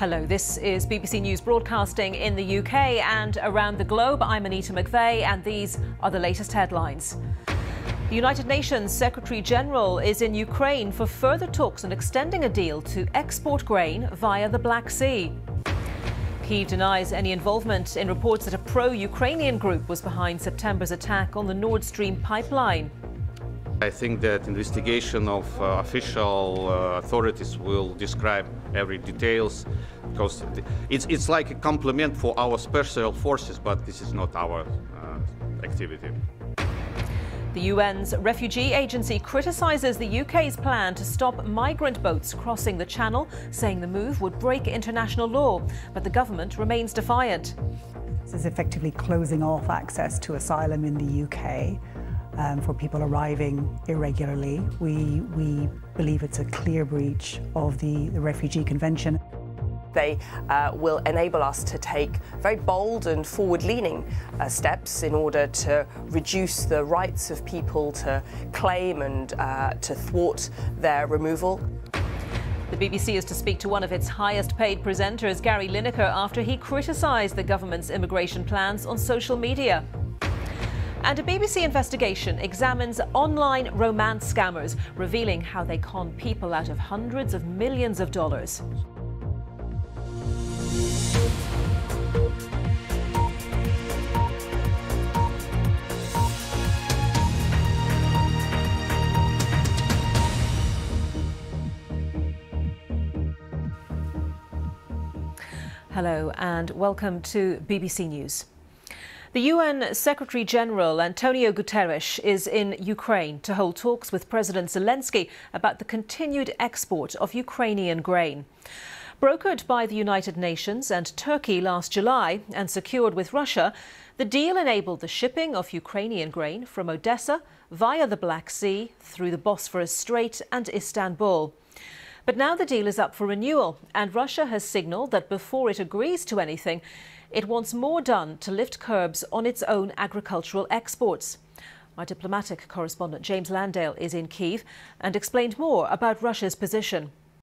Hello, this is BBC News broadcasting in the UK and around the globe. I'm Anita McVeigh and these are the latest headlines. The United Nations Secretary-General is in Ukraine for further talks on extending a deal to export grain via the Black Sea. Kyiv denies any involvement in reports that a pro-Ukrainian group was behind September's attack on the Nord Stream pipeline. I think that investigation of official authorities will describe every details, because it's like a compliment for our special forces, but this is not our activity. The UN's refugee agency criticises the UK's plan to stop migrant boats crossing the Channel, saying the move would break international law, but the government remains defiant. This is effectively closing off access to asylum in the UK. For people arriving irregularly. We believe it's a clear breach of the Refugee Convention. They will enable us to take very bold and forward-leaning steps in order to reduce the rights of people to claim and to thwart their removal. The BBC is to speak to one of its highest-paid presenters, Gary Lineker, after he criticised the government's immigration plans on social media. And a BBC investigation examines online romance scammers, revealing how they con people out of hundreds of millions of dollars. Hello and welcome to BBC News. The UN Secretary-General Antonio Guterres is in Ukraine to hold talks with President Zelensky about the continued export of Ukrainian grain. Brokered by the United Nations and Turkey last July and secured with Russia, the deal enabled the shipping of Ukrainian grain from Odessa via the Black Sea through the Bosphorus Strait and Istanbul. But now the deal is up for renewal, and Russia has signalled that before it agrees to anything, it wants more done to lift curbs on its own agricultural exports. Our diplomatic correspondent James Landale is in Kyiv and explained more about Russia's position.